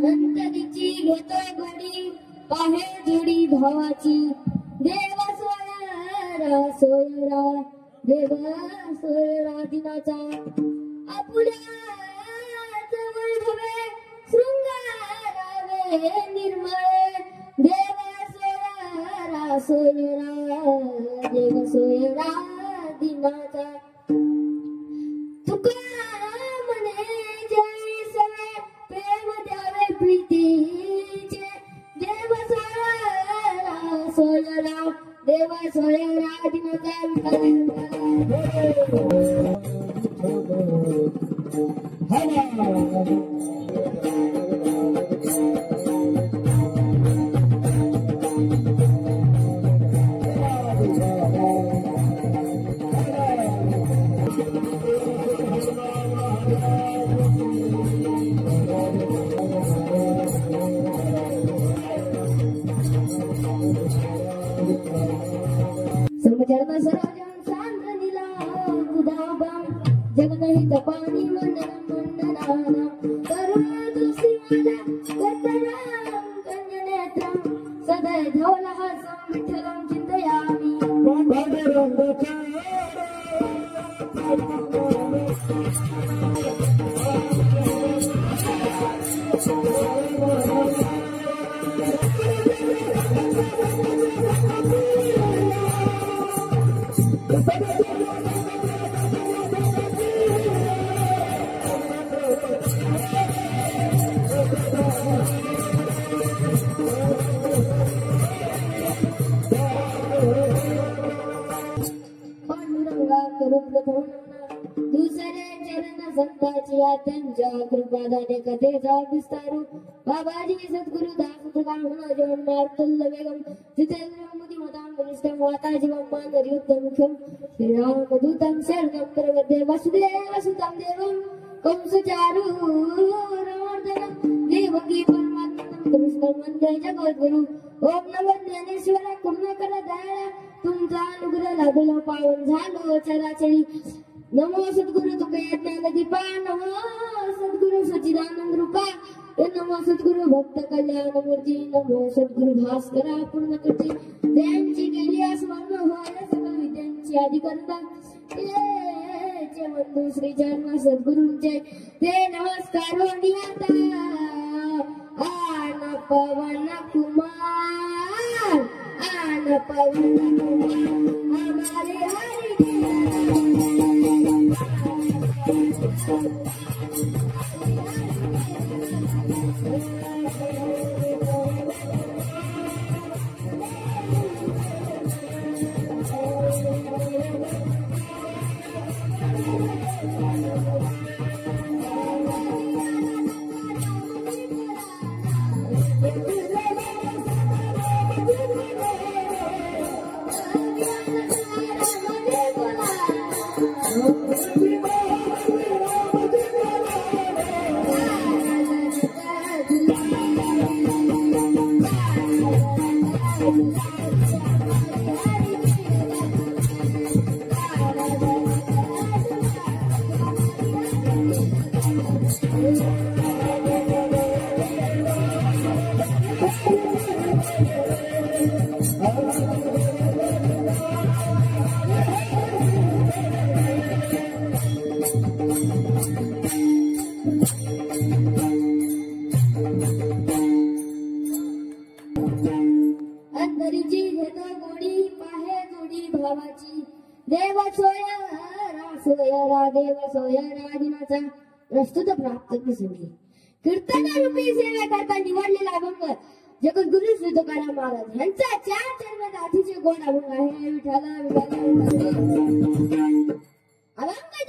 अंतरीची घेतोय घडी पाहे जोडी भावाची देव सोयरा सोयरा देव सोयरा दिनाचा आपुल्या वैभवे शृंगारावे निर्मळे देव सोयरा सोयरा देव सोयरा दिनाचा तुका म्हणे जय सवे प्रेम द्यावे प्रीतीचे देव सोयरा सोयरा देव सोयरा दिनाचा समचरण सरोजन सांद्रनीला उदाबम जगनहित पाणी मंडनाना करुण दुसिमाला कर्तनां कंजनेत्रं सदै धवलहासं विठ्ठलं चिन्तयामि दुसरे चरण संताची त्यांच्या कृपादाने कथेचा विस्तारू बाबाजी सद्गुरु दास तुकाराम जन मार्तल्य वेगम जितेंद्र मुदिमतां वरिष्ठं माता जीवं मानरियुक्तं मुख्यं श्रीरामदूतं शरणं प्रपद्ये वसुदेवसुतं देवं कंसचारूरमर्दनं देवकी परमात्मनं कृष्णं वन्दे जगद्गुरु ओम नमो ज्ञानेश्वर करुणाकर दयाळा तुमचा अनुग्रह लाभला पावन झालो चराचरी नमो सद्गुरु तुकया ज्ञानदीपा नमो सद्गुरु सच्चिदानंद रूपा नमो सद्गुरु भक्त कल्याण मूर्ती नमो सद्गुरु भास्करा पूर्ण करते त्यांची गेली स्मरण होय सकल विद्यांची आदि करता ते बंधू श्री जन्म सद्गुरूंचे ते नमस्कार नियता आन पवन कुमार आन पवन कुमार हमारे हरि प्रस्तुत प्राप्त प्रसंगी कीर्तनारूपी सेवा करता निवडलेला अभंग जगद्गुरु श्री तुकाराम महाराज यांचा 4 जन्मात आधीचे गोड अभंग आहे विठाला अभंग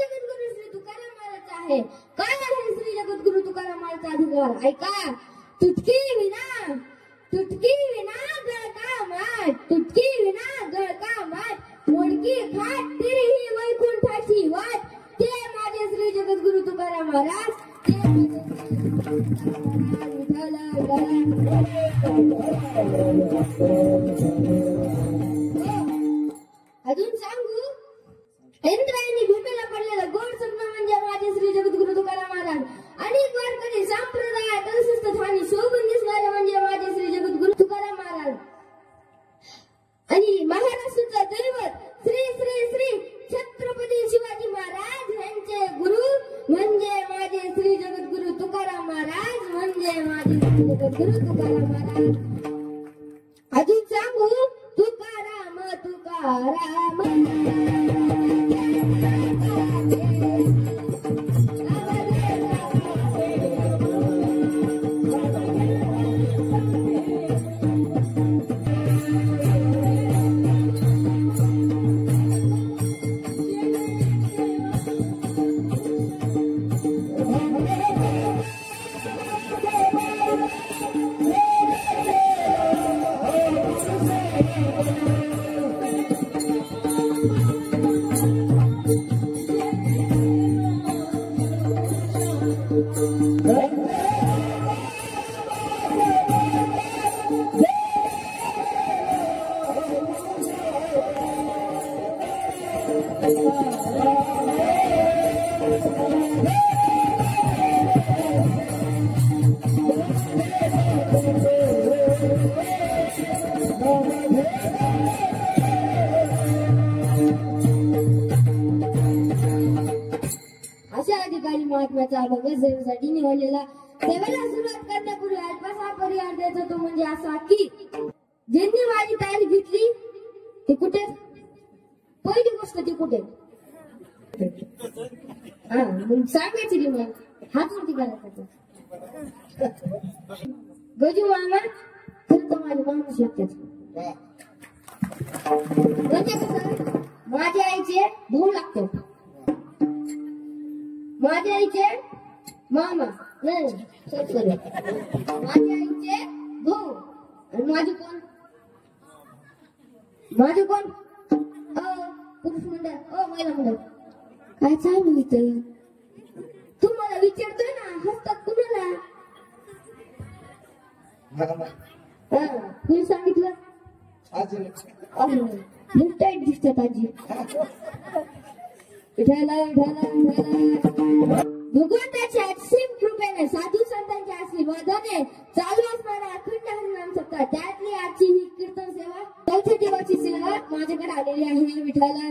जगद्गुरु श्री तुकाराम महाराज आहे काय आहे श्री जगद्गुरु तुकाराम महाराजचा अधिकार ऐका तुटकी विना गळका माठ तुटकी विना गळका माठ मोडकी खाट तरी ही वैकुंठाची वाट ते माझे श्री जगद्गुरु तुकाराम महाराज अजून सांगू इंद्रायणी भूमीला पडलेला गोड स्वप्न म्हणजे माझे श्री जगद्गुरु तुकाराम महाराज अनेक वारकरी संप्रदाय शिस्त माझे जगद्गुरु तुकाराम महाराज. अजून सांगू तुकाराम तुकाराम अशा ठिकाणी महात्म्याचा अभंग सेवेसाठी निवडलेला. सेवेला सुरुवात करण्यापूर्वी अल्पसा परिहार द्यायचा तो म्हणजे असा की ज्यांनी माझी तयारी घेतली ते कुठे, पहिली गोष्ट ती कुठे, हा मग सांगायची रे मग हात वरती करायचा. गजू मामा खरं तर माझे माणूस लागतात. म्हणजे कसं माझ्या आईचे भाऊ लागतात, माझ्या आईचे मामा नाही माझ्या आईचे भाऊ आणि माझे कोण, माझे कोण पुरुष मंडळ महिला मंडळ. काय चालू इथं तू मला विचारतोय ना हसतात कुणाला. कुणी सांगितलं टाईट दिसतात आजी. भगवंताच्या असीम कृपेने साधू संतांच्या आशीर्वादाने चालू असणारा अखंड हरिनाम सप्ताह त्यातली आजची ही कीर्तन सेवा चौथ्या देवाची सेवा माझ्याकडे आलेली आहे. विठ्ठला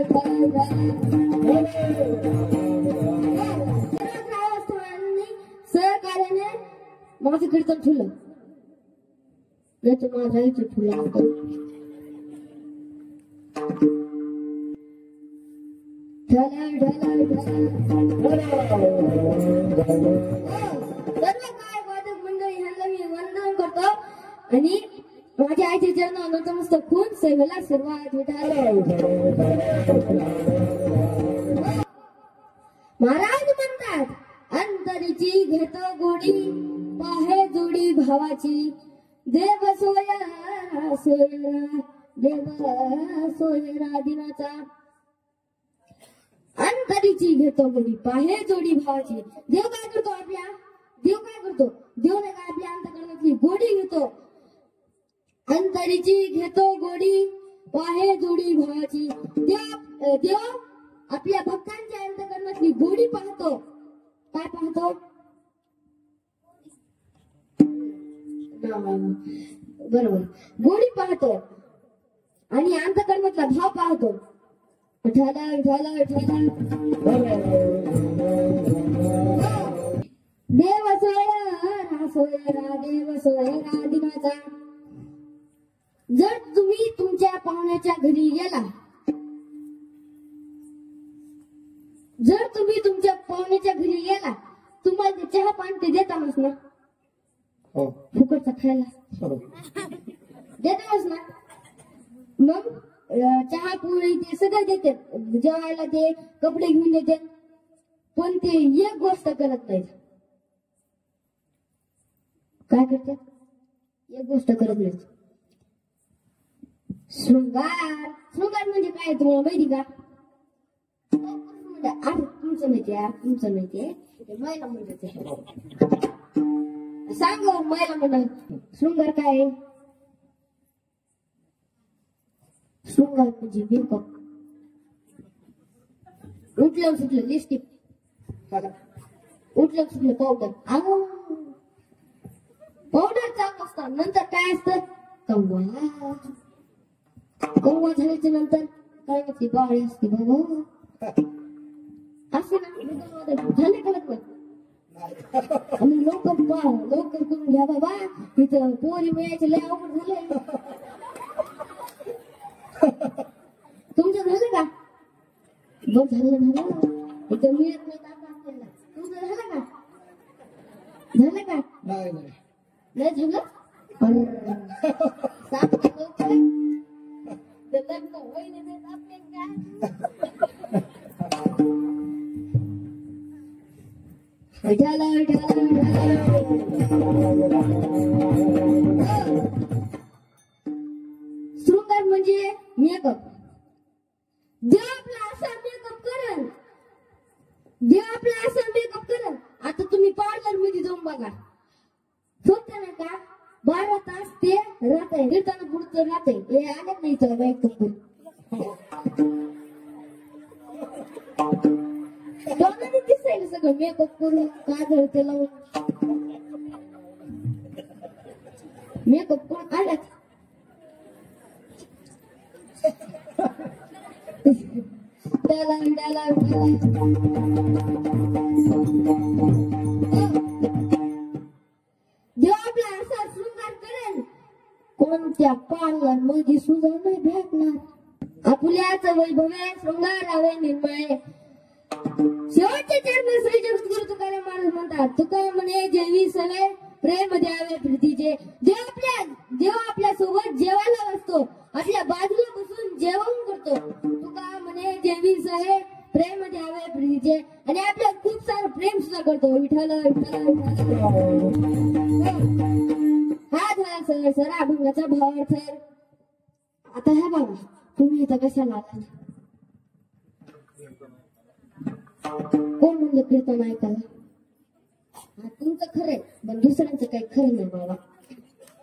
सहकार्याने माझं कीर्तन ठेवलं नाही तर माझा इथे ठेवलं. सर्व काय वादक मंडळी ह्यांना मी वंदन करतो आणि माझ्या आईच्या चरणावर नतमस्तक होऊन सेवेला सुरुवात. महाराज म्हणतात अंतरीची घेतो गोडी पाहे जोडी भावाची देव सोयरा सोयरा देव सोयरा दिनाचा. अंतरीची घेतो गोडी पाहे जोडी भावाची. देव काय करतो आपल्या, देव काय करतो, देव नाही काय आपल्या अंतकरणातली गोडी घेतो. अंतरीची घेतो गोडी पाहे जोडी भावाची. देव आपल्या भक्तांच्या अंतकरणातली गोडी पाहतो. काय पाहतो, बरोबर गोडी पाहतो आणि अंतकरणातला भाव पाहतो. विठाला विठाला विठाला देव सोयरा सोयरा देव सोयरा दिनाचा. जर तुम्ही तुमच्या पाहुण्याच्या घरी गेला, जर तुम्ही तुमच्या पाहुण्याच्या घरी गेला तुम्हाला चहा पाणी ते देतातच ना, फुकटचा खायला देतातच ना. मग चहा पोळी ते सगळं देते, जेवायला ते कपडे घेऊन देते, पण ते एक गोष्ट करत नाहीत. काय करतात, एक गोष्ट करत नाहीत. शृंगार. शृंगार म्हणजे काय तुम्हाला माहिती का? तुमचं माहितीये, तुमचं माहितीये महिला मंडळ सांग. महिला मंडळ शृंगार काय? शृंगार म्हणजे मेकअप. उठलं सुटलं लिपस्टिक, उठलं सुटलं पावडर. पावडर चांगलं असतं. नंतर काय असतं, कंगवा. कंगवा झाल्याच्या नंतर काय नसते, बाळी असते बाबा. असं ना झाले का लग्न? आणि लवकर करून घ्या बाबा, तिथं पोरी मिळायचे लय अवघड झालंय. तुमचं झालं का? बघ झालं इथं मिळत नाही आता आपल्याला. तुमचं झालं का? झालं का? नाही झालं. शृंगार म्हणजे मेकअप. देव आपला असा मेकअप करण. आता तुम्ही पार्लर मध्ये जाऊन बघा, फक्त ना का 12 तास ते राहतंय, कीर्तन पुढचं राहतंय. हे आलं नाही तर मेकअप करून दोघांनी दिसायला सगळं मेकअप करून काजळ ते लावून मेकअप करून आल्यात. देव आपला असा शृंगार करेल, कोणत्या पार्लर मध्ये सुद्धा नाही भेटणार. आपुल्याचं वैभव शृंगारावे निर्मळ. शेवटचे चरण श्री जगद्गुरु तुकाराम महाराज म्हणतात, तुका म्हणे जेवी सवय प्रेम द्यावे प्रीतीचे. देव आपल्या सोबत जेवायला बसतो, आपल्या बाजूला बसून जेवण करतो. तुका म्हणे जेवी सवय प्रेम द्यावे प्रीतीचे, आणि आपल्या खूप सारं प्रेम सुद्धा करतो. विठ्ठल हा झाला सर अभंगाचा भावार्थ. आता ह्या बाबा तुम्ही इथं कशाला आला? कोण म्हणलं कीर्तन ऐकायला? तुमचं खरंय, पण दुसऱ्यांचं काही खरं नाही बाबा.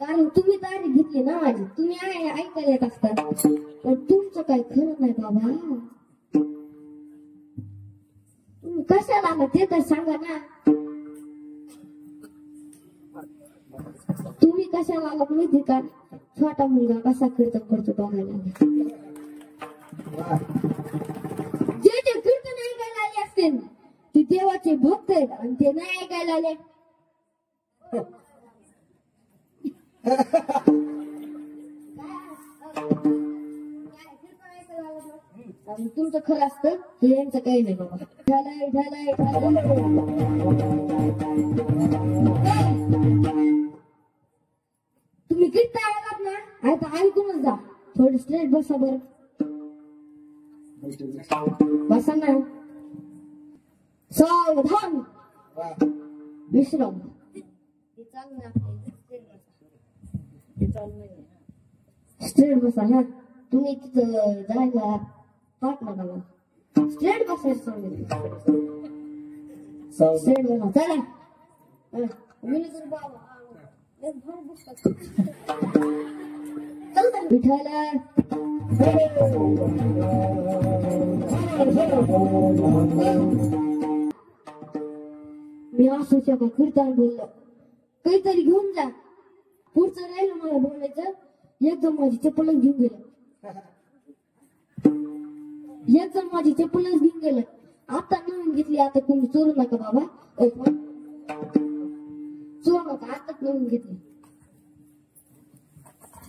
कारण तुम्ही तारीख घेतली ना माझी, तुम्ही ऐकायला येत असता, पण तुमचं काही खरं नाही बाबा. तुम्ही कशाला आला ते तर सांगा ना. तुम्ही कशाला आलात माहिती का? छोटा मुलगा कसा कीर्तन करतो बघायला. जे कीर्तन ऐकायला आले असतील ते देवाचे भक्त आहेत, आणि ते नाही ऐकायला आले. तुमचं खरं असतं, हे यांचं काही नाही बाबा. तुम्ही कीर्तन आलात ना, आता ऐकूनच जा. थोडी स्ट्रेट बसा बरं. बसा ना. सावधान विश्राम. स्ट्रेट बसा. हा तुम्ही तिथं जायला पाठ नका मला. स्ट्रेट बसायचं सांगितलं. स्ट्रेट बसा. चला विठाला मी असं का कीर्तन बोललो, काहीतरी घेऊन जा. पुढचं राहिलं मला बोलायचं. एकदम माझी चप्पलच घेऊन गेलं. आता नवीन घेतली. आता कोणी चोरू नका बाबा. चोरू नका, आताच नवीन घेतली.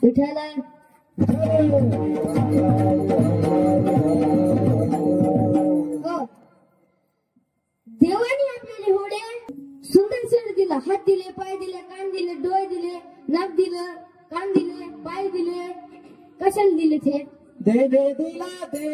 विठाला देवाने आपल्याला एवढे सुंदर शरीर दिला. हात दिले, पाय दिले, कान दिले, डोळे दिले, नाक दिलं, कान दिले, पाय दिले. कशाला दिले ते? दे दे दिला दे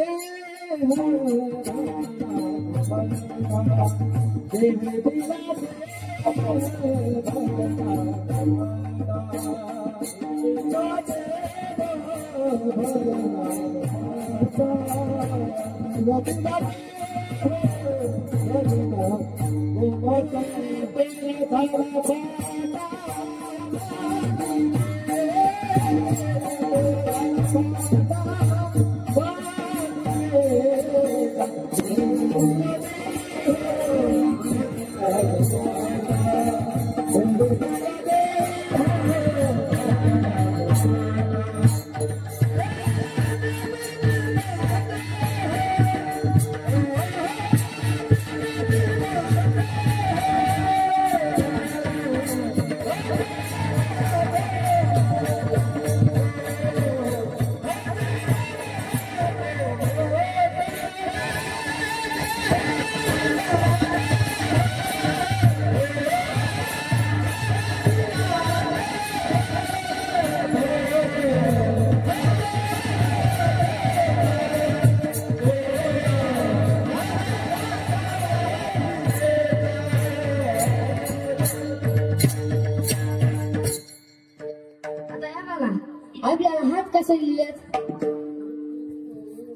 कसं लिहिलेत?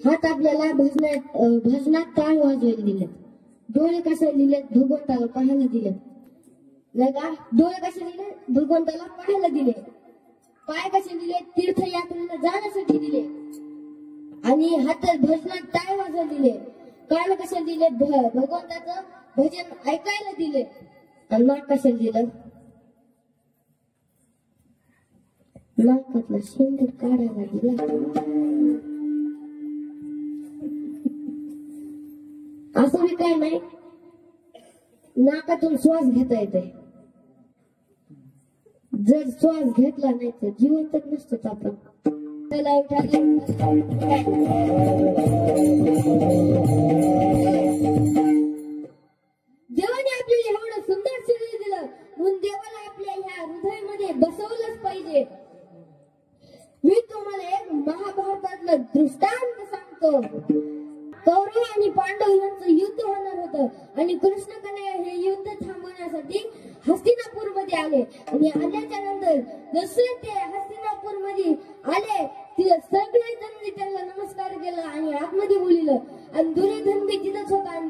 हात आपल्याला भजनात टाळ वाजवायला दिलेत. डोळे कसे लिहिलेत? भगवंताला पाहायला दिले, नाही का? डोळे कसे दिले? भगवंताला पाहायला दिले. पाय कसे दिले? तीर्थयात्रेला जाण्यासाठी दिले. आणि हात भजनात टाळ वाजवायला दिले. कान कसे दिले? भगवंताचं भजन ऐकायला दिले. आणि नाक कसे दिलं? नाकातला शेंदूर काढायला दिला. असं बी काय नाही, नाकातून श्वास घेता येते. जर श्वास घेतला नाही तर जिवंतच नसतो आपण. देवाने आपल्याला एवढं सुंदर शरीर दिलं, म्हणून देवाला आपल्या ह्या हृदयामध्ये बसवलंच पाहिजे. मी तुम्हाला एक महाभारतातलं दृष्टांत सांगतो. कौरव आणि पांडव यांचं युद्ध होणार होतं आणि कृष्ण कन्हैया हे युद्ध थांबवण्यासाठी हस्तिनापूर मध्ये आले. आणि आल्याच्या नंतर जसे ते हस्तिनापूर मध्ये आले, तिथे सगळे जणांनी त्यांना नमस्कार केला आणि आतमध्ये बोलिलं. आणि दुर्योधन बी तिथंच होता. आणि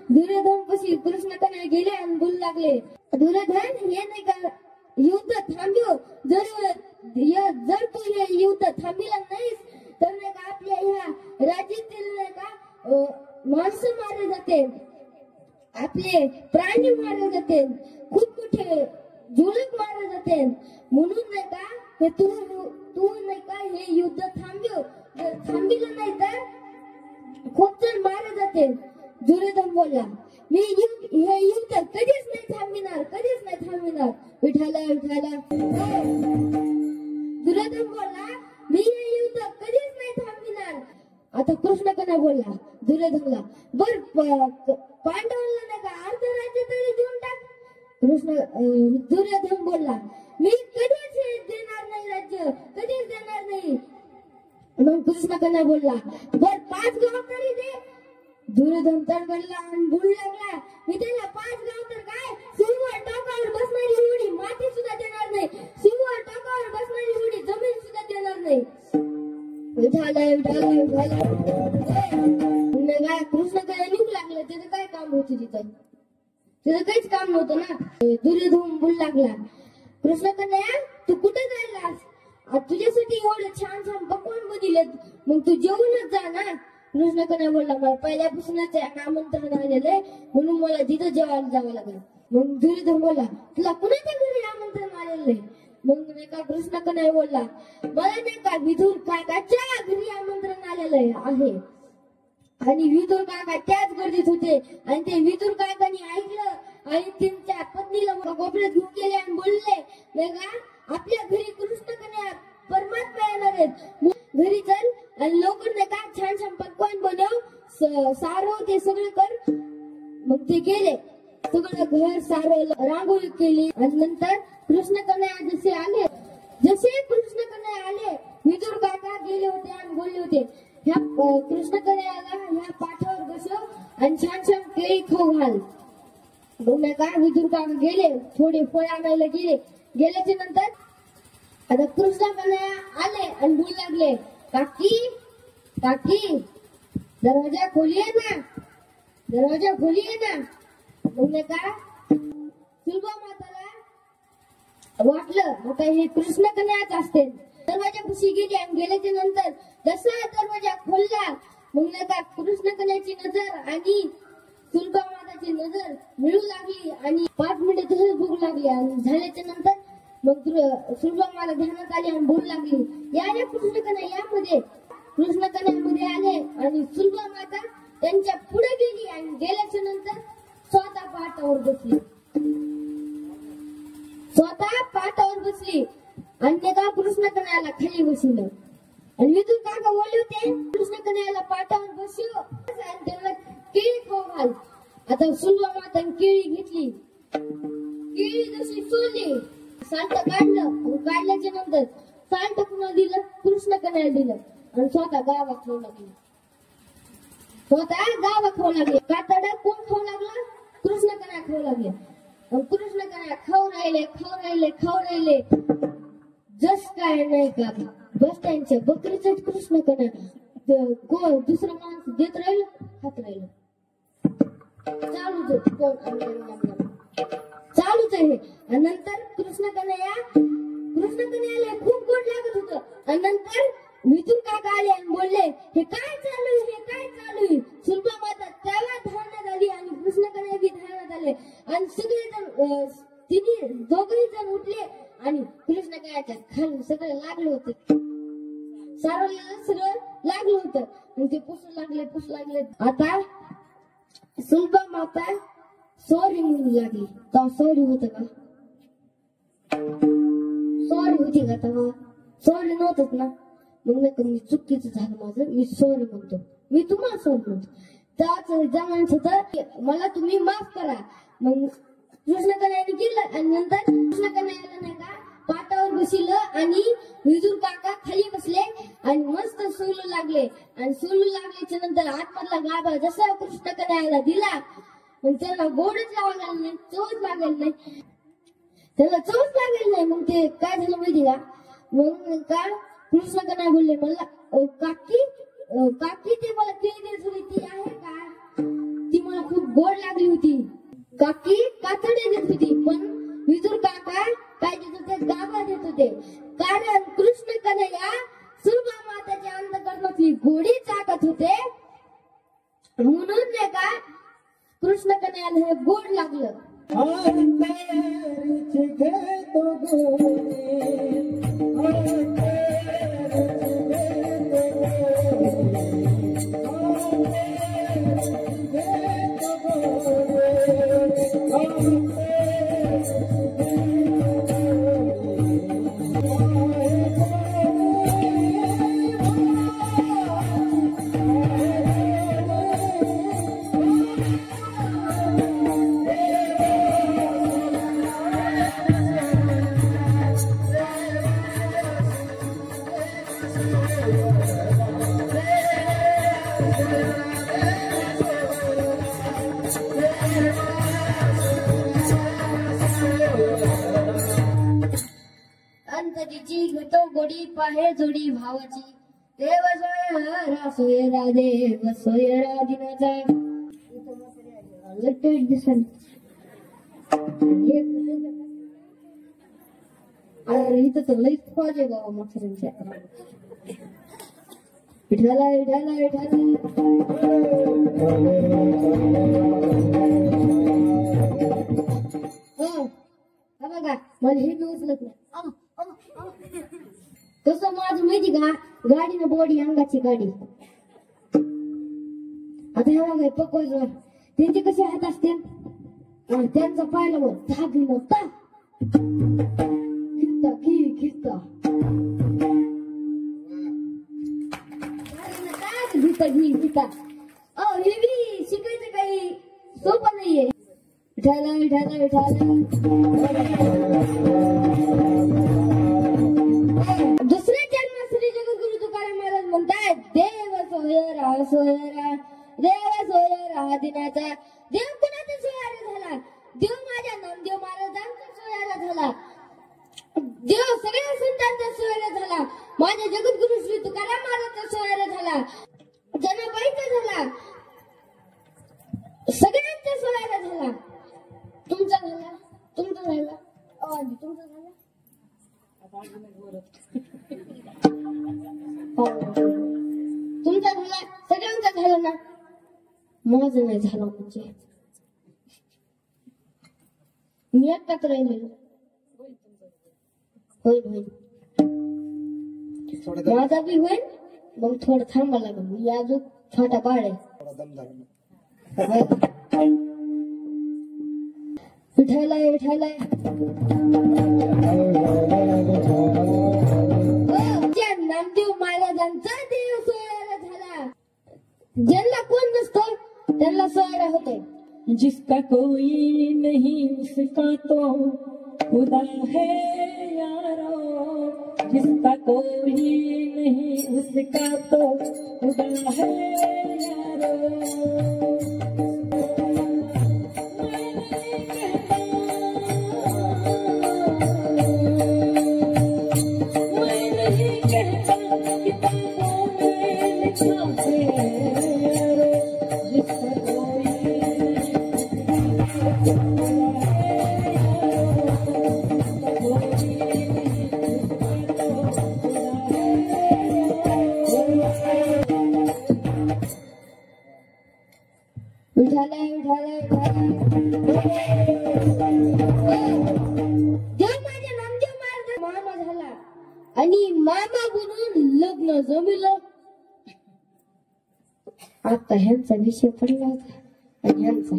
दुर्योधन कशी कृष्ण कन्हैया गेले आणि बोलू लागले, दुर्योधन हे नाही का युद्ध थांबव, जर तू हे युद्ध थांबिलं नाहीस तर नाही का आपल्या ह्या राज्यातील नाही का माणसं मारले जाते, आपले प्राणी मारले जाते, खूप मोठे जुलूम मारले जाते. म्हणून नाही का हे तू नाही का हे युद्ध थांबव, जर थांबिलं नाही तर खूप जण मारले जाते. दुर्योधन बोलला, मी हे युद्ध कधीच नाही थांबविणार, कधीच नाही थांबविणार. विठाला दुर्योधन बोलला, मी हे युद्ध कधीच नाही थांबविणार. आता कृष्ण कन्हैया बोलला दुर्योधनला, बर पांडवांना नाही का अर्ध राज्य तरी देऊन टाक. दुर्योधन बोलला, मी कधीच हे देणार नाही, राज्य कधीच देणार नाही. मग कृष्ण कन्हैया बोलला, बर 5 गाव तरी दे. दुर्योधन तडबडला आणि बोलू लागला, मी त्याला 5 गाव तर काय, सिंहावर टाकावर बसणारी एवढी माती सुद्धा देणार नाही, सिंहावर टाकावर बसणारी एवढी जमीन सुद्धा देणार नाही. कृष्ण कन्हैया निघू लागलं. त्याचं काय काम होतं तिथं काहीच काम नव्हतं ना. दुर्योधन बोलू लागला, कृष्ण कन्हैया तू कुठे जायलास? तुझ्यासाठी एवढं छान छान पकवान बनवलेत, मग तू जेवूनच जा ना. कृष्ण कन्हैया बोलला, मला पहिल्यापासूनच आमंत्रण आलेलं म्हणून मला तिथं जेवायला जावं लागलं. मग दुर्योधन बोलला, तुला कुणाच्या घरी आमंत्रण आलेलं आहे? मग नाही का कृष्ण कन्हैया बोलला, मला नाही का विदुर काकाच्या घरी आमंत्रण आलेलं आहे. आणि विदुर काका त्याच गर्दीत होते. आणि ते विदुर काकांनी ऐकलं आणि त्यांच्या पत्नीला कोपऱ्यात घेऊन गेले आणि बोलले, नाही का आपल्या घरी कृष्ण कन्हैया परमात्मा येणार आहेत, घरी चल आणि लवकर नाही का छान छान पकवान बनव, सारव ते सगळं कर. मग ते गेले, सगळं घर सारवलं, रांगोळी केली. आणि नंतर कृष्ण कन्हैया जसे कृष्ण कन्हैया आले, विदुर काका गेले होते आणि बोलले होते, ह्या कृष्ण कन्हैयाला ह्या पाठावर बसव आणि छान छान केळी खाऊ घाल. मग नाही का विदुर काका गेले, थोडे फळ आणायला गेल्याच्या नंतर आता कृष्ण कन्हैया आले आणि बोलू लागले, काकी दरवाजा खोलिये ना, दरवाजा खोलिये ना. मग नाही का सुलभा माताला वाटलं आता हे कृष्ण कन्हैयाच असते. दरवाजा खुशी गेली आणि गेल्याच्या नंतर जसा दरवाजा खोलला, मग नाही का कृष्ण कन्हैयाची नजर आणि सुलभा माताची नजर मिळू लागली. आणि 5 मिनिटे तसंच बघू लागली. आणि झाल्याच्या नंतर मग सुलभा माता ध्यानात आली आणि बोलू लागली, या कृष्ण कन्हैयामध्ये कृष्ण कन्हैयामध्ये आले. आणि सुलभा माता त्यांच्या पुढे गेली आणि गेल्याच्या नंतर स्वतः पाटावर बसली आणि का कृष्ण कन्हैयाला खाली बसवलं. आणि विदुर काका बोलले होते, कृष्ण कन्हैयाला पाटावर बसव आणि त्यांना केळी खाऊ घाल. आता सुलभा माताने केळी घेतली, केळी जशी सोडली, साल्ट काढलं आणि काढल्याच्या नंतर साल्ट पुन्हा दिलं, कृष्ण कन्हैयाला दिलं आणि स्वतः गावात खाऊ लागले. कातडा कोण खाऊ लागला? कृष्ण कन्हैया खाऊ लागले. कृष्ण कन्हैया खाऊ राहिले जस काय नाही का बस स्टँडच्या बकरीचा कृष्ण कन्या दुसरा माणूस देत राहिलं खात राहिलं चालूच आहे. आणि नंतर कृष्ण कन्हैयाला खूप गोड लागत होतं. आणि नंतर विदुर काका आले आणि बोलले हे काय चालू आहे. सुलभा माता त्याला धावण्यात आली आणि कृष्ण कन्हैया बी धावण्यात आले आणि सगळेजण दोघही जण उठले आणि कृष्ण कन्हैयाच्या खाली सगळे लागले होते. सगळं लागलं होतं आणि ते पुसू लागले. आता सुलभा माता सॉरी म्हणू लागली. तेव्हा सॉरी होत का? सॉरी होती का तेव्हा? सॉरी नव्हतच ना. मग नाही मी चुकीचं झालं माझं, मी सॉरी म्हणतो, मी तुम्हाला सॉरी म्हणतो. त्याच जमान्यात होतं मला तुम्ही माफ करा. मग कृष्ण कन्हैयाने केलं आणि नंतर कृष्ण कन्हैयाला नाही का पाटावर बसवलं आणि विदुर काका खाली बसले आणि मस्त सोलू लागले. आणि सोलू लागल्याच्या नंतर आतमधला गाभा जसा कृष्ण कन्हैयाला दिला मग त्याला गोडच लागायला नाही, चवच लागायला नाही. मग ते काय झालं माहिती का? मग का कृष्ण कन्हैया बोलले मला काकी ते मला केळी देत होती ती आहे का? ती मला खूप गोड लागली होती. काकी कातडे देत होती पण विदुर काका काय देत होते? गाभा देत होते. कारण कृष्ण कन्हैया सुलभा माताच्या अंतःकरणातली गोडी चाकत होते म्हणून नाही का कृष्ण कन्हैयाला हे गोड लागलं. अंतरीची घटो गोडी पाहे जोडी भावाची देव सोयरा सोयरा देव सोयरा दिनाचा इथं तर लईच पाहिजे बाबा मथुरांच्या विठाला बघा मला हे उचलत नाही. कसं माझं माहिती का? गाडीनं बॉडी अंगाची गाडी. आता हे बघा पकवायचं त्यांचे कसे हात असते त्यांचा पाहिलं वर धाग नव्हता खिस्ता घिता हे बी शिकायचं काही सोपं नाहीये. दुसऱ्या चरणा श्री जगद्गुरु तुकाराम महाराज म्हणतात देव सोयरा दिनाचा. देव कुणाचा सोयरा झाला? देव माझ्या नामदेव महाराजांचा सोयरा झाला. देव सगळ्या संतांचा सोयरा झाला. माझ्या जगद्गुरु श्री तुकाराम महाराजांचा सोयरा झाला. जनाबाईचा झाला. सगळ्यांचा सोयरा झाला. तुमचा झाला. तुमचा झाला. सगळ्यांचा झाला ना. माझं नाही झालं म्हणजे मी एकटाच राहिलेलो. होईल माझा बी होईल. मग थोडं थांबा लागेल. मी अजून छोटा बाळ आहे. विठालाय नामदेव महाराजांचा देव सोयरा झाला. ज्यांना कोण नसतो त्यांना सोयरा होतो. जिसका कोई नहीं उसका तो खुदा है यारो. जिसका कोई नहीं उसका तो खुदा है यारो. मैं नहीं कहता विठाला देव माझ्या नामदेव महाराज मामा झाला आणि मामा बनून लग्न जमलं. आता ह्यांचा विषय पडला होता आणि ह्यांचा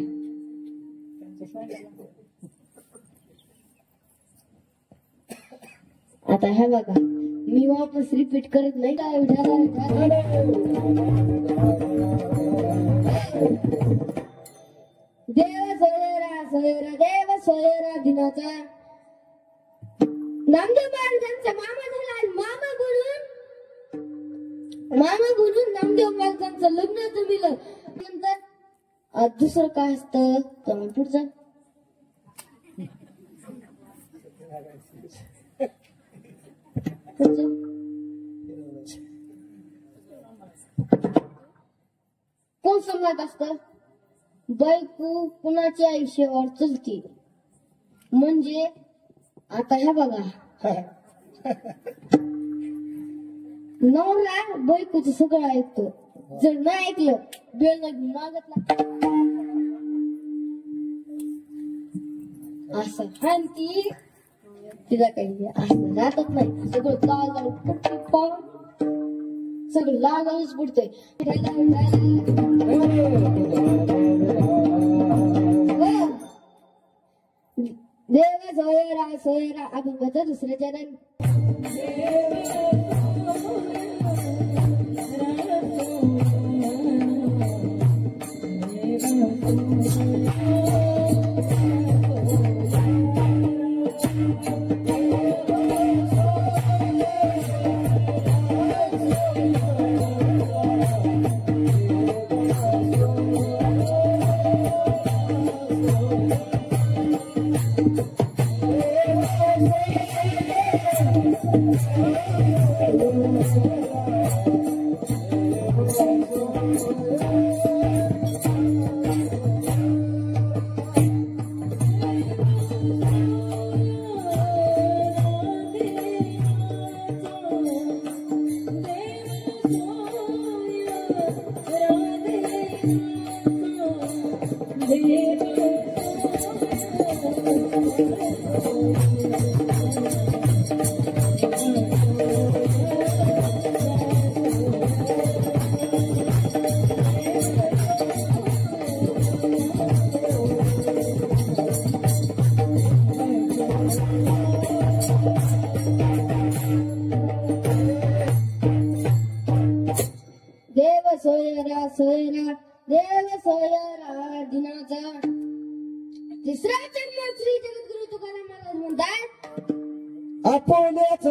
आता ह्या बघा मी वापस रिपीट करत नाही का. देव सोयरा दिनाचा नामदेव महाराजांचा मामा झाला आणि मामा बोलून नामदेव महाराजांचं लग्न जमलं. नंतर दुसरं काय असतं तर पुढचं कोण सम्राट असत. बायको कुणाच्या आयुष्यावर चलते म्हणजे आता ह्या बघा नवरा बायकोचं सगळं ऐकतो. जर नाही ऐकलं बेल नाही मागतला असं हानती तिला काही असं राहतच नाही. सगळं सगळं लागायलाच पडतंय. देव सोयरा अभंगाचं दुसरं चरण. सोयरा देव सोयरा दिनाचा. तिसरा जन्म श्री जगद्गुरु तुकाराम महाराज म्हणतात आपल्याच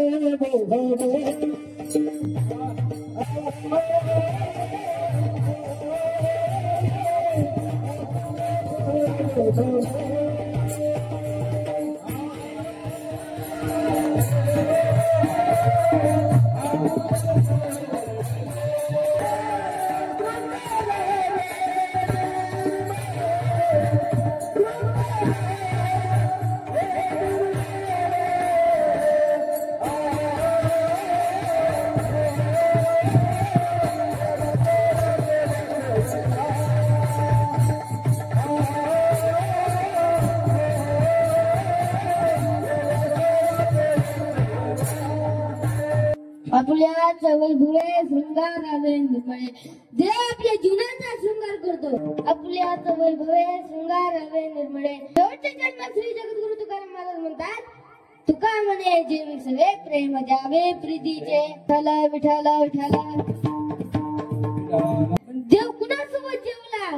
आपल्या वैभवे शृंगार आवे निर्मळे. देव आपल्या जीवनाचा शृंगार करतो. आपल्या वैभवे शृंगार आवे निर्मळे. शेवटचे जन्म श्री जगद्गुरु तुकाराम महाराज म्हणतात तुका म्हणे जे सगळे प्रेम द्यावे प्रीतीचे. विठाला देव कुणासोबत जेवला.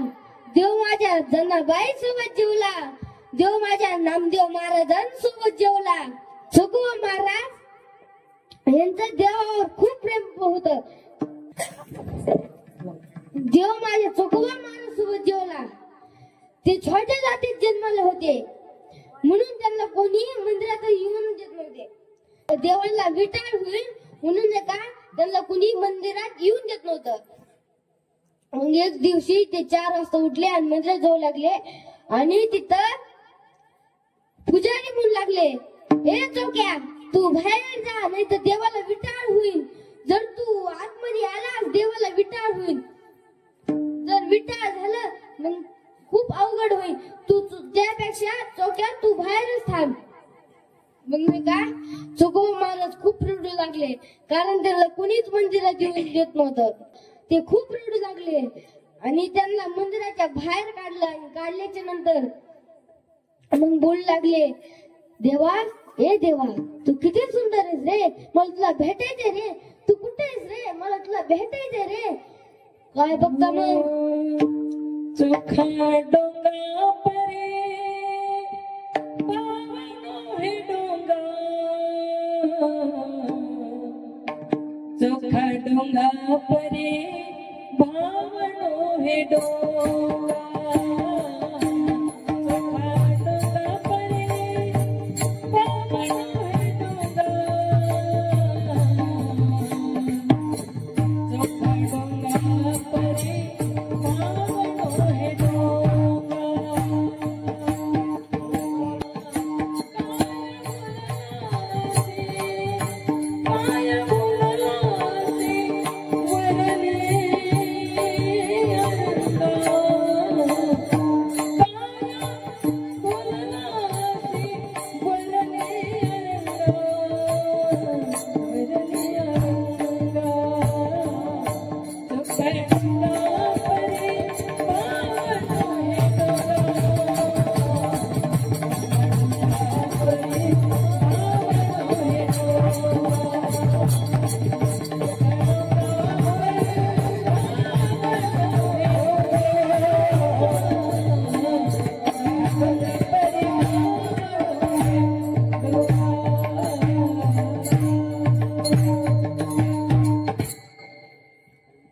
देव माझ्या जनाबाई सोबत जेवला. देव माझ्या नामदेव महाराजांसोबत जेवला. सगुआ महाराज यांचं देवावर खूप प्रेम होत. देव माझ्या चोखोबा महाराज सोबत जेवला. ते छोट्या जातीत जन्माले होते म्हणून त्यांना कोणी मंदिरात येऊन देत नव्हते. देवाला विटाळ होईल म्हणून त्यांना कोणी मंदिरात येऊन देत नव्हतं. मग एक दिवशी ते 4 वाजता उठले आणि मंदिरात जाऊ लागले आणि तिथं पुजारी म्हणू लागले हे चोक्या तू बाहेर जा, नाही तर देवाला विटाळ होईल. जर तू आतमध्ये आलास देवाला विटाळ होईल. जर विटाळ झालं मग खूप अवघड होईल. तू त्यापेक्षा चोक्यात तू बाहेरच थांब. मग नाही का चोकोबा महाराज खूप रडू लागले, कारण त्याला कोणीच मंदिरात येऊ देत नव्हतं. ते खूप रडू लागले आणि त्यांना मंदिराच्या बाहेर काढलं. काढल्याच्या नंतर मग बोलू लागले, देवा ए देवा तू किती सुंदर आहेस रे, मला तुला भेटायचंय रे. तू कुठे आहेस रे, मला तुला भेटायचंय रे. काय बघता मग चोखा डोंगा परे पावनो हे डोंगा, चोखा डोंगा परे भावनो हे डोंगा.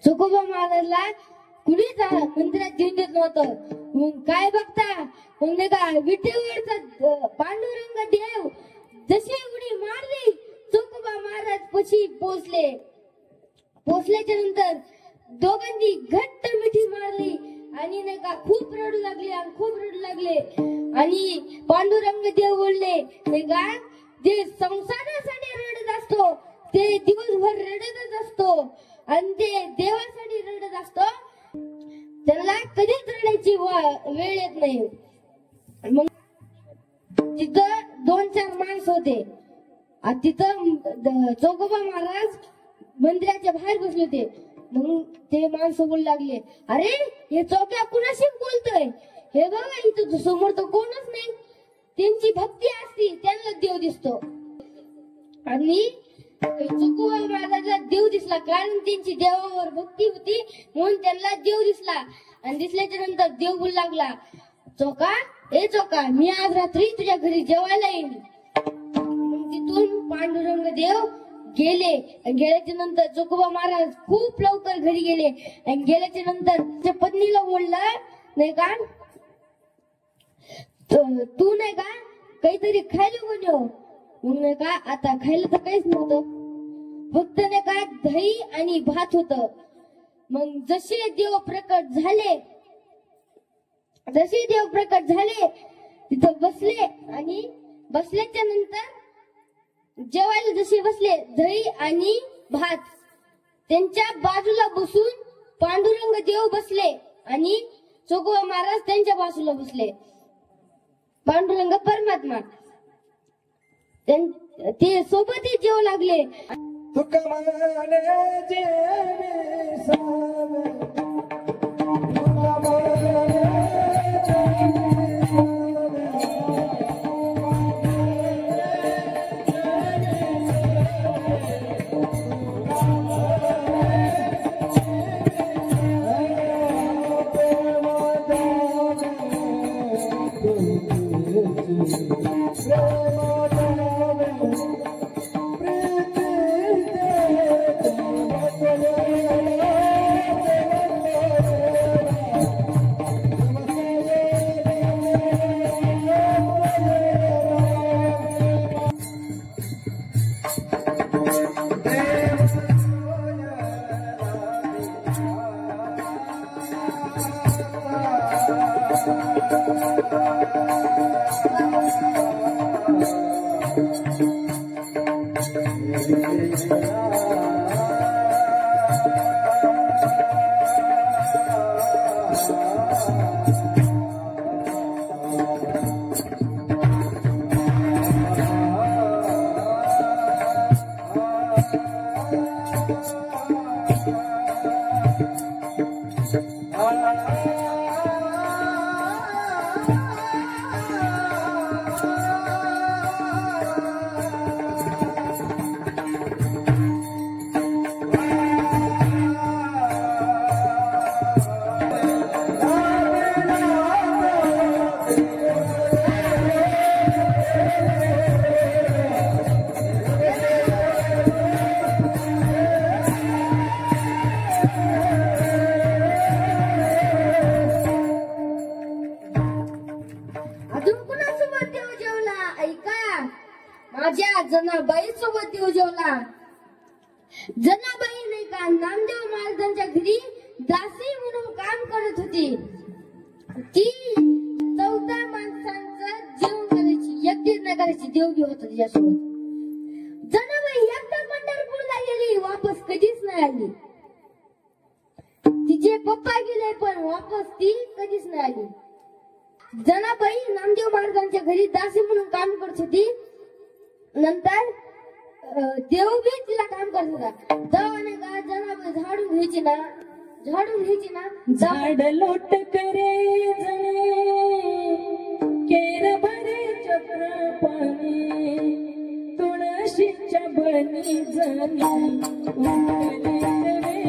चोकोबा महाराजला कुणीच मंदिरात घेऊन देत नव्हतं. मग काय बघता मग नाही का विठेवरचा पांडुरंग देव जशी उडी मारली चोकोबा महाराज पशी पोचले. पोचल्याच्या नंतर दोघांनी घट्ट मिठी मारली आणि नाही का खूप रडू लागले आणि खूप रडू लागले. आणि पांडुरंग देव बोलले नाही का जे संसारासाठी रडत असतो ते दिवसभर रडतच असतो आणि ते देवासाठी रडत असतो त्याला कधीच रडायची वेळ येत नाही. मग तिथं 2-4 माणसं होते. तिथं चोकोबा महाराज मंदिराच्या बाहेर बसले होते. मग ते माणसं बोलू लागले, अरे हे चौक्या कुणाशी बोलतोय, हे बघा इथं समोर तर कोणच नाही. त्यांची भक्ती असती त्यांना देव दिसतो. आणि चोकोबा महाराजाला देव दिसला कारण त्यांची देवावर भक्ती होती म्हणून त्यांना देव दिसला. आणि दिसल्याच्या नंतर देव बोलू लागला, चोका ए चोका मी आज रात्री तुझ्या घरी जेवायला येईन. मग तिथून पांडुरंग देव गेले. गेल्याच्या नंतर चोकोबा महाराज खूप लवकर घरी गेले. आणि गेल्याच्या नंतर त्याच्या पत्नीला बोलला नाही का तू नाही का काहीतरी खायला बनव. मग नाही का आता खायला तर काहीच नव्हतं, फक्त नाही का दही आणि भात होत. मग जसे देव प्रकट झाले तिथं बसले आणि बसल्याच्या नंतर जेवायला जसे बसले दही आणि भात त्यांच्या बाजूला बसून पांडुरंग देव बसले आणि चोकोबा महाराज त्यांच्या बाजूला बसले. पांडुरंग परमात्मा ते सोबतच जेवू लागले. तुका माने जेवे सावे, तुका माने जेवे सावे. अजून कुणासोबत देव जेवला ऐका. माझ्या जनाबाई सोबत देव जेवला. जनाबाई नाही का नामदेव महाराजांच्या घरी दासी म्हणून काम करत होती. ती 14 माणसांचं जेवण करायची, एकटीच नाही करायची, देव बी होता तिच्यासोबत. जनाबाई एकदा पंढरपूरला गेली, वापस कधीच नाही आली. तिचे पप्पा गेले पण वापस ती कधीच नाही आली. जनाबाई नामदेव महाराजांच्या घरी दासी म्हणून काम करत होती. नंतर देव बी तिला काम करत होता. तेव्हा का जनाबाई झाडून घ्यायची ना झाड लोट करे जणे केर भरे चक्र पाणी तुळशीच्या बनी जणी उठले रे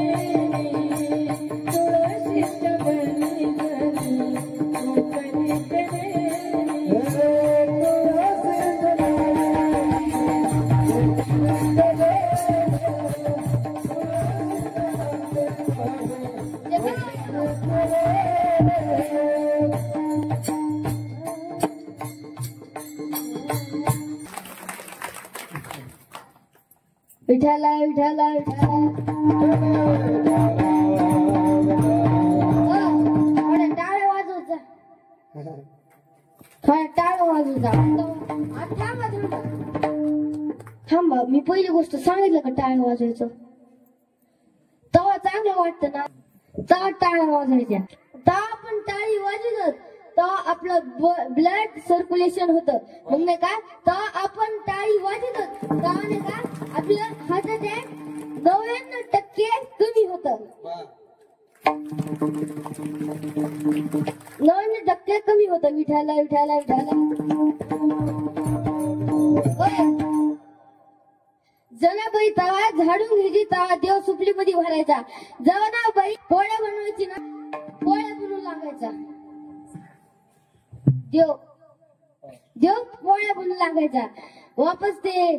तुळशीच्या बनी जणी उठले रे. विठाला विठाला विठाला थोड्या टाळ्या वाजवचा, थोड्या टाळ्या वाजवचा. थांबा थांबा थांबा, मी पहिली गोष्ट सांगितलं का टाळ्या वाजवायचं. तेव्हा चांगलं वाटतं ना, तेव्हा टाळ्या वाजवायच्या. तेव्हा आपण टाळी वाजवत तेव्हा आपलं ब्लड सर्क्युलेशन होतं. मग नाही का तेव्हा आपण टाळी वाजवत तेव्हा नाही का आपलं हार्ट अटॅक 99% कमी होतं. 99% कमी होतं. विठाला विठाला विठाला. जनाबाई तवा झाडून घ्यायची, तवा देव सुपलीमध्ये भरायचा. जनाबाई पोळ्या बनवायची ना, पोळ्या बनवून लागायचा. देव पोळ्या बनवून लागायचा. वापस ते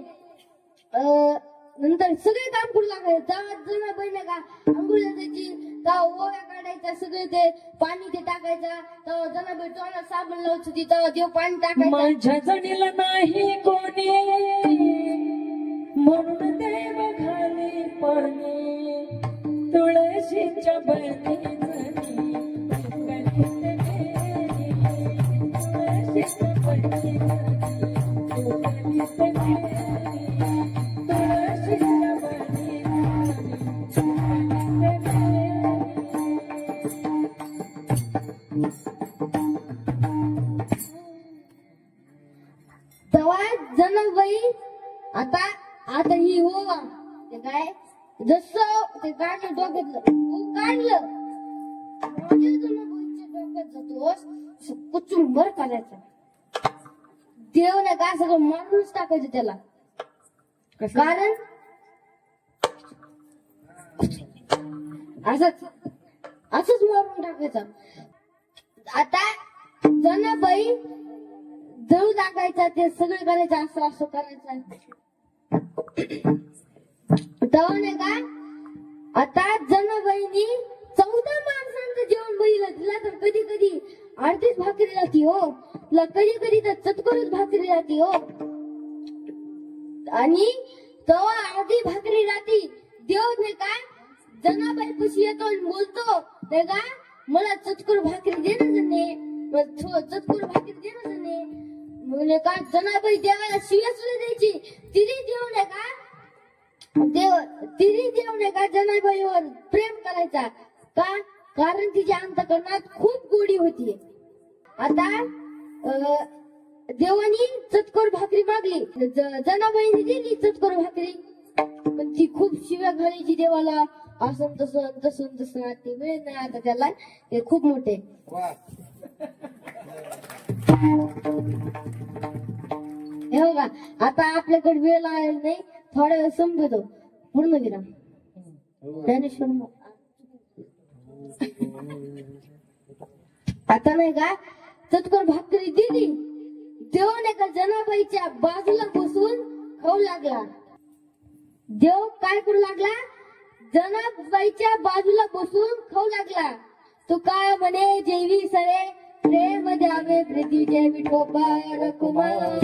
नंतर सगळे काम करू लागायचं. तेव्हा जनाबाई नाही का अंघोळीला जायची, तेव्हा ओव्या काढायच्या, सगळे ते पाणी ते टाकायचं. तेव्हा जनाबाई तोंडात साबण लावत होती, तेव्हा देव पाणी टाकायचं. माझ्या जणीला नाही कोणी म्हणून देव घाली पाणी तुळशीच्या बनी जणी उठले रे तुळशीच्या बनी जणी उठले रे तुळशीच्या बनी जणी तेव्हा जनाबाई आता ही हो ते काय जसं ते काढलं डोक्यातलं तू काढलं माझ्या जनाबाईच्या डोक्यात जातो कुचुंबर करायचा. देव नाही का सगळं मारूनच टाकायचं त्याला. कारण असंच मारून टाकायचं. आता जनाबाई जळू टाकायचा, ते सगळं करायचं, असं असं करायचं. तेव्हा नाही का आता जनाबाईनी 14 माणसांचं जेवण बघितलं. तिला तर कधी कधी अर्धीच भाकरी राहती हो, तिला कधी कधी तर चतकोरच भाकरी राहती हो. आणि तेव्हा अर्धी भाकरी राहती. देव नाही का जनाबाई पशी येतो आणि बोलतो नाही का मला चतकोर भाकरी दे ना जणे, चतकोर भाकरी दे ना जणे. म्हणजे का जनाबाई देवाला शिव्या सुद्धा द्यायची. तिने देव नाही का तिने देव नाही का जनाबाईवर प्रेम करायचा का? कारण तिच्या अंतकरणात खूप गोडी होती. आता देवानी चतकोर भाकरी मागली, जनाबाईने दिली चतकोर भाकरी, पण ती खूप शिव्या घालायची देवाला, असं तसं तसं तसं. ते मिळेल नाही आता त्याला, ते खूप मोठे. हे बघा आता आपल्याकडे वेळ आहे नाही, थोडा वेळ समजतो. पूर्ण विराम. ज्ञानेश्वर आता नाही का चतकोर भाकरी दिली, देवाने का जनाबाईच्या बाजूला बसून खाऊ लागला. देव काय करू लागला? जनाबाईच्या बाजूला बसून खाऊ लागला. तो काय म्हणे? जेवी सरे प्रेम द्यावे प्रीतीचे विठोबा रकुमार.